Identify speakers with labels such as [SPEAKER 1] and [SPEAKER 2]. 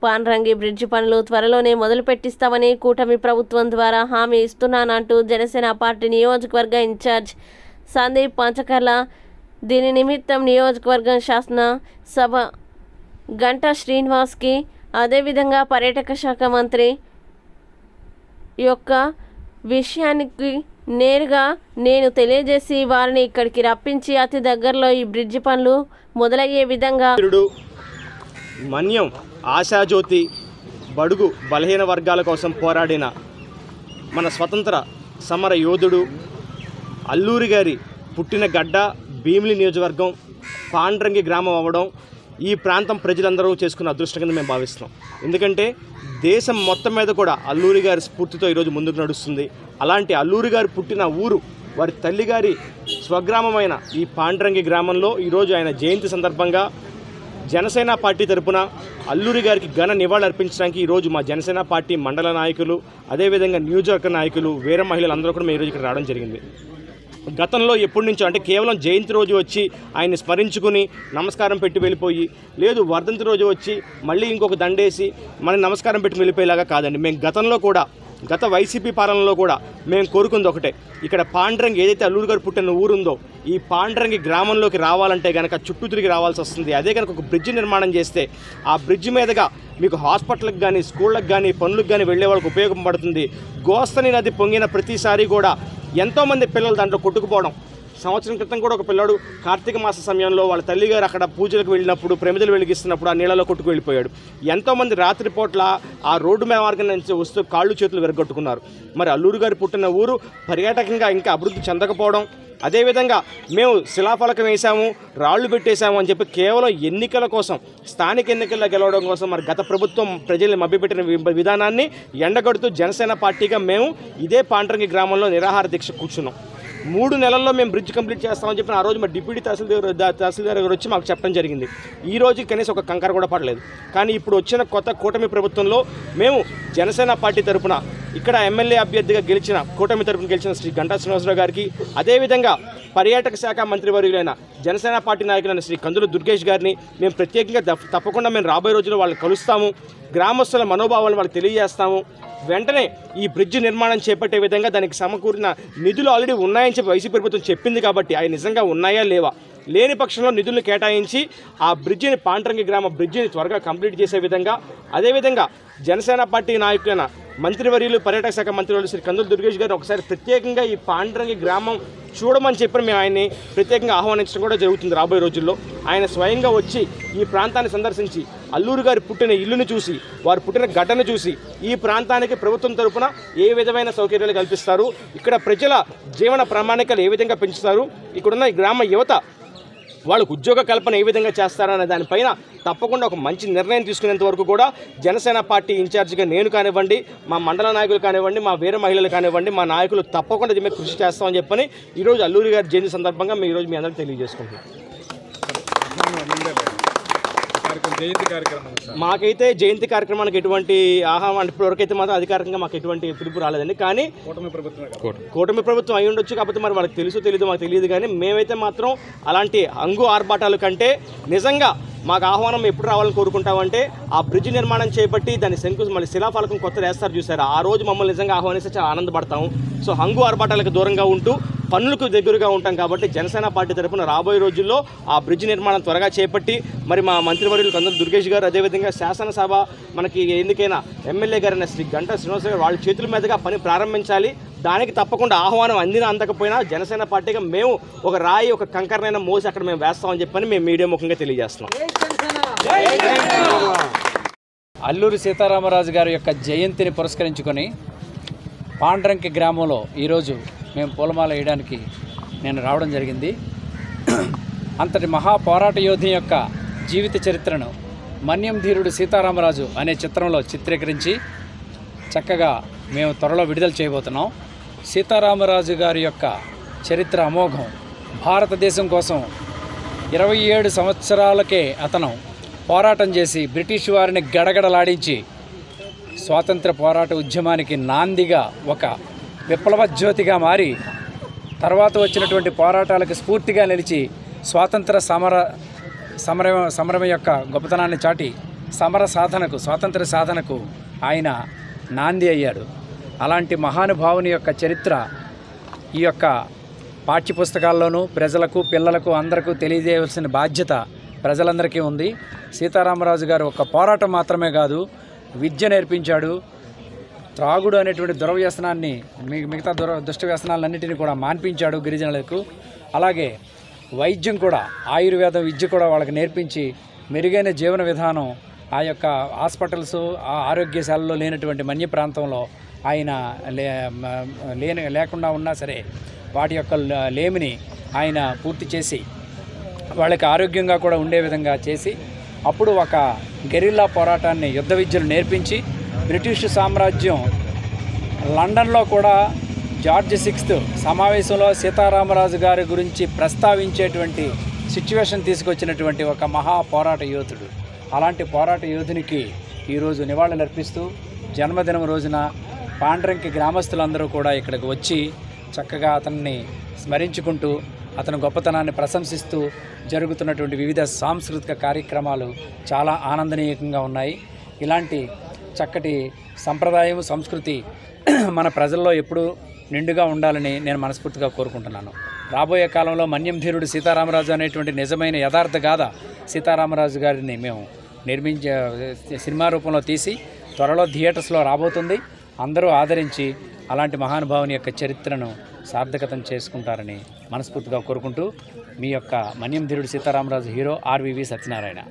[SPEAKER 1] Pandrangi bridge పనులు త్వరలోనే మొదలు పెట్టిస్తామని కూటమి ప్రభుత్వం ద్వారా హామీ ఇస్తున్నానంటూ జనసేన పార్టీ నియోజకవర్గ ఇన్ఛార్జ్ సందీప్ పంచకర్ల దీని నిమిత్తం నియోజకవర్గం శాసన సభ గంటా శ్రీనివాస్కి అదేవిధంగా పర్యాటక శాఖ మంత్రి యొక్క విషయానికి నేరుగా నేను తెలియజేసి వారిని ఇక్కడికి రప్పించి అతి దగ్గరలో ఈ బ్రిడ్జి పనులు మొదలయ్యే విధంగా
[SPEAKER 2] మన్యం ఆశాజ్యోతి బడుగు బలహీన వర్గాల కోసం పోరాడిన మన స్వతంత్ర సమర యోధుడు అల్లూరి గారి పుట్టిన గడ్డ భీమిలి నియోజకవర్గం పాండ్రంగి గ్రామం అవ్వడం ఈ ప్రాంతం ప్రజలందరూ చేసుకున్న అదృష్టం కింద మేము భావిస్తున్నాం. ఎందుకంటే దేశం మొత్తం మీద కూడా అల్లూరి గారి స్ఫూర్తితో ఈరోజు ముందుకు నడుస్తుంది. అలాంటి అల్లూరి గారు పుట్టిన ఊరు వారి తల్లిగారి స్వగ్రామమైన ఈ పాండ్రంగి గ్రామంలో ఈరోజు ఆయన జయంతి సందర్భంగా జనసేన పార్టీ తరపున అల్లూరి గారికి ఘన నివాళులు అర్పించడానికి ఈరోజు మా జనసేన పార్టీ మండల నాయకులు అదేవిధంగా నియోజకవర్గ నాయకులు వీర మహిళలందరూ కూడా మేము ఈరోజు ఇక్కడ రావడం జరిగింది. గతంలో ఎప్పటి నుంచో అంటే కేవలం జయంతి రోజు వచ్చి ఆయన్ని స్మరించుకుని నమస్కారం పెట్టి వెళ్ళిపోయి, లేదు వర్ధంతి రోజు వచ్చి మళ్ళీ ఇంకొక దండేసి మన నమస్కారం పెట్టి వెళ్ళిపోయేలాగా కాదండి. మేము గతంలో కూడా గత వైసీపీ పాలనలో కూడా మేము కోరుకుంది ఒకటే, ఇక్కడ పాండ్రంగి ఏదైతే అల్లూరి గారు పుట్టిన ఊరుందో ఈ పాండ్రంగి గ్రామంలోకి రావాలంటే కనుక చుట్టూ తిరిగి రావాల్సి వస్తుంది. అదే కనుక ఒక బ్రిడ్జి నిర్మాణం చేస్తే ఆ బ్రిడ్జి మీదుగా మీకు హాస్పిటల్కి కానీ స్కూళ్ళకి కానీ పనులకు కానీ వెళ్ళే వాళ్ళకి ఉపయోగపడుతుంది. గోస్తని నది పొంగిన ప్రతిసారి కూడా ఎంతోమంది పిల్లలు దాంట్లో కొట్టుకుపోవడం. సంవత్సరం క్రితం కూడా ఒక పిల్లాడు కార్తీక మాస సమయంలో వాళ్ళ తల్లిగారు అక్కడ పూజలకు వెళ్ళినప్పుడు ప్రమిదలు వెలిగిస్తున్నప్పుడు ఆ నీళ్ళలో కొట్టుకు వెళ్ళిపోయాడు. ఎంతోమంది రాత్రిపూట్ల ఆ రోడ్డు మార్గం నుంచి వస్తూ కాళ్ళు చేతులు విరగొట్టుకున్నారు. మరి అల్లూరి గారు పుట్టిన ఊరు పర్యాటకంగా ఇంకా అభివృద్ధి చెందకపోవడం, అదేవిధంగా మేము శిలాఫలకం వేసాము రాళ్లు పెట్టేశాము అని చెప్పి కేవలం ఎన్నికల కోసం స్థానిక ఎన్నికల్లో గెలవడం కోసం మరి గత ప్రభుత్వం ప్రజల్ని మభ్యపెట్టిన విధానాన్ని ఎండగడుతూ జనసేన పార్టీగా మేము ఇదే పాండ్రంగి గ్రామంలో నిరాహార దీక్ష కూర్చున్నాం. 3 నెలల్లో మేము బ్రిడ్జ్ కంప్లీట్ చేస్తామని చెప్పిన ఆ రోజు మా డిప్యూటీ తహసీల్దార్ గారు వచ్చి మాకు చెప్పడం జరిగింది. ఈ రోజు కనీసం ఒక కంకర కూడా పడలేదు. కానీ ఇప్పుడు వచ్చిన కొత్త కూటమి ప్రభుత్వంలో మేము జనసేన పార్టీ తరపున ఇక్కడ ఎమ్మెల్యే అభ్యర్థిగా గెలిచిన కూటమి తరపున గెలిచిన శ్రీ గంటా శ్రీనివాసరావు గారికి, అదేవిధంగా పర్యాటక శాఖ మంత్రివర్యులైన జనసేన పార్టీ నాయకులైన శ్రీ కందుల దుర్గేష్ గారిని మేము ప్రత్యేకంగా తప్పకుండా మేము రాబోయే రోజుల్లో వాళ్ళని కలుస్తాము, గ్రామస్తుల మనోభావాలను వాళ్ళకి తెలియజేస్తాము. వెంటనే ఈ బ్రిడ్జ్ నిర్మాణం చేపట్టే విధంగా దానికి సమకూరిన నిధులు ఆల్రెడీ ఉన్నాయని చెప్పి వైసీపీ ప్రభుత్వం చెప్పింది కాబట్టి అవి నిజంగా ఉన్నాయా లేవా, లేని పక్షంలో నిధులను కేటాయించి ఆ బ్రిడ్జిని పాండ్రంగి గ్రామ బ్రిడ్జిని త్వరగా కంప్లీట్ చేసే విధంగా, అదేవిధంగా జనసేన పార్టీ నాయకులైన మంత్రివర్యులు పర్యాటక శాఖ మంత్రివర్యులు శ్రీ కందుల దుర్గేష్ గారు ఒకసారి ప్రత్యేకంగా ఈ పాండ్రంగి గ్రామం చూడమని చెప్పి మేము ఆయన్ని ప్రత్యేకంగా ఆహ్వానించడం కూడా జరుగుతుంది. రాబోయే రోజుల్లో ఆయన స్వయంగా వచ్చి ఈ ప్రాంతాన్ని సందర్శించి అల్లూరి గారు పుట్టిన ఇల్లును చూసి వారు పుట్టిన గడ్డను చూసి ఈ ప్రాంతానికి ప్రభుత్వం తరపున ఏ విధమైన సౌకర్యాలు కల్పిస్తారు, ఇక్కడ ప్రజల జీవన ప్రామాణికాలు ఏ విధంగా పెంచుతారు, ఇక్కడున్న ఈ గ్రామ యువత వాళ్ళకు ఉద్యోగ కల్పన ఏ విధంగా చేస్తారనే దానిపైన తప్పకుండా ఒక మంచి నిర్ణయం తీసుకునేంత వరకు కూడా జనసేన పార్టీ ఇన్ఛార్జిగా నేను కానివ్వండి, మా మండల నాయకులు కానివ్వండి, మా వీర మహిళలు కానివ్వండి, మా నాయకులు తప్పకుండా దీని మీద కృషి చేస్తామని చెప్పని ఈరోజు అల్లూరి గారి జయంతి సందర్భంగా ఈరోజు మీ అందరికీ తెలియజేసుకుంటున్నాం. మాకైతే జయంతి కార్యక్రమానికి ఎటువంటి ఆహ్వానం ఇప్పటివరకైతే మాత్రం అధికారికంగా మాకు ఎటువంటి పిలుపు రాలేదండి. కానీ కూటమి ప్రభుత్వం అయి ఉండొచ్చు, కాకపోతే మరి వాళ్ళకి తెలుసో తెలీదు మాకు తెలియదు. కానీ మేమైతే మాత్రం అలాంటి హంగు ఆర్భాటాల కంటే నిజంగా మాకు ఆహ్వానం ఎప్పుడు రావాలని కోరుకుంటామంటే ఆ బ్రిడ్జ్ నిర్మాణం చేపట్టి దాని మళ్ళీ శిలాఫలకం కొత్త వేస్తారు చూసారు, ఆ రోజు మమ్మల్ని నిజంగా ఆహ్వానిస్తే చాలా ఆనందపడతాము. సో హంగు ఆర్భాటాలకు దూరంగా ఉంటూ పనులకు దగ్గరగా ఉంటాం కాబట్టి జనసేన పార్టీ తరఫున రాబోయే రోజుల్లో ఆ బ్రిడ్జ్ నిర్మాణం త్వరగా చేపట్టి మరి మా మంత్రివర్యులు కందుల దుర్గేష్ గారు, అదేవిధంగా శాసనసభ మనకి ఎందుకైనా ఎమ్మెల్యే గారైన శ్రీ గంటా శ్రీనివాసరావు గారు వాళ్ళ చేతుల మీదుగా పని ప్రారంభించాలి. దానికి తప్పకుండా ఆహ్వానం అందినా అందకపోయినా జనసేన పార్టీగా మేము ఒక రాయి ఒక కంకరనైనా మోసి అక్కడ మేము వేస్తామని చెప్పని మేము మీడియా ముఖంగా తెలియజేస్తున్నాం.
[SPEAKER 3] అల్లూరి సీతారామరాజు గారి యొక్క జయంతిని పురస్కరించుకొని పాండ్రంగి గ్రామంలో ఈరోజు మేము పూలమాల వేయడానికి నేను రావడం జరిగింది. అంతటి మహా పోరాట యోధుని యొక్క జీవిత చరిత్రను మన్యం ధీరుడు సీతారామరాజు అనే చిత్రంలో చిత్రీకరించి చక్కగా మేము త్వరలో విడుదల చేయబోతున్నాం. సీతారామరాజు గారి యొక్క చరిత్ర అమోఘం. భారతదేశం కోసం 27 సంవత్సరాలకే అతను పోరాటం చేసి బ్రిటిష్ వారిని గడగడలాడించి స్వాతంత్ర పోరాట ఉద్యమానికి నాందిగా ఒక విప్లవ జ్యోతిగా మారి తర్వాత వచ్చినటువంటి పోరాటాలకు స్ఫూర్తిగా నిలిచి స్వాతంత్ర సమరం యొక్క గొప్పతనాన్ని చాటి స్వాతంత్ర సాధనకు ఆయన నాంది అయ్యాడు. అలాంటి మహానుభావుని యొక్క చరిత్ర ఈ యొక్క పాఠ్యపుస్తకాల్లోనూ ప్రజలకు, పిల్లలకు అందరికీ తెలియజేయవలసిన బాధ్యత ప్రజలందరికీ ఉంది. సీతారామరాజు గారు ఒక పోరాటం మాత్రమే కాదు, విద్య నేర్పించాడు. త్రాగుడు అనేటువంటి దుర్వ్యసనాన్ని, మిగతా దుష్ట వ్యసనాలన్నింటినీ కూడా మాన్పించాడు గిరిజనులకు. అలాగే వైద్యం కూడా, ఆయుర్వేద విద్య కూడా వాళ్ళకి నేర్పించి మెరుగైన జీవన విధానం ఆ యొక్క హాస్పిటల్స్, ఆ ఆరోగ్యశాలలో లేనటువంటి మన్య ప్రాంతంలో ఆయన లేకుండా ఉన్నా సరే వాటి యొక్క లేమిని ఆయన పూర్తి చేసి వాళ్ళకి ఆరోగ్యంగా కూడా ఉండే విధంగా చేసి, అప్పుడు ఒక గెరిల్లా పోరాటాన్ని, యుద్ధ విద్యలు నేర్పించి బ్రిటిష్ సామ్రాజ్యం లండన్లో కూడా జార్జ్ 6th సమావేశంలో సీతారామరాజు గారి గురించి ప్రస్తావించేటువంటి సిచ్యువేషన్ తీసుకొచ్చినటువంటి ఒక మహా పోరాట యోధుడు. అలాంటి పోరాట యోధునికి ఈరోజు నివాళులర్పిస్తూ జన్మదినం రోజున పాండ్రంకి గ్రామస్తులందరూ కూడా ఇక్కడికి వచ్చి చక్కగా అతన్ని స్మరించుకుంటూ అతని గొప్పతనాన్ని ప్రశంసిస్తూ జరుగుతున్నటువంటి వివిధ సాంస్కృతిక కార్యక్రమాలు చాలా ఆనందనీయంగా ఉన్నాయి. ఇలాంటి చక్కటి సంప్రదాయం, సంస్కృతి మన ప్రజల్లో ఎప్పుడూ నిండుగా ఉండాలని నేను మనస్ఫూర్తిగా కోరుకుంటున్నాను. రాబోయే కాలంలో మన్యం ధీరుడు సీతారామరాజు అనేటువంటి నిజమైన యథార్థ గాథ సీతారామరాజు గారిని మేము సినిమా రూపంలో తీసి త్వరలో థియేటర్స్లో రాబోతుంది. అందరూ ఆదరించి అలాంటి మహానుభావుని యొక్క చరిత్రను సార్థకతం చేసుకుంటారని మనస్ఫూర్తిగా కోరుకుంటూ, మీ యొక్క మన్యం ధీరుడు సీతారామరాజు హీరో ఆర్వీవి సత్యనారాయణ.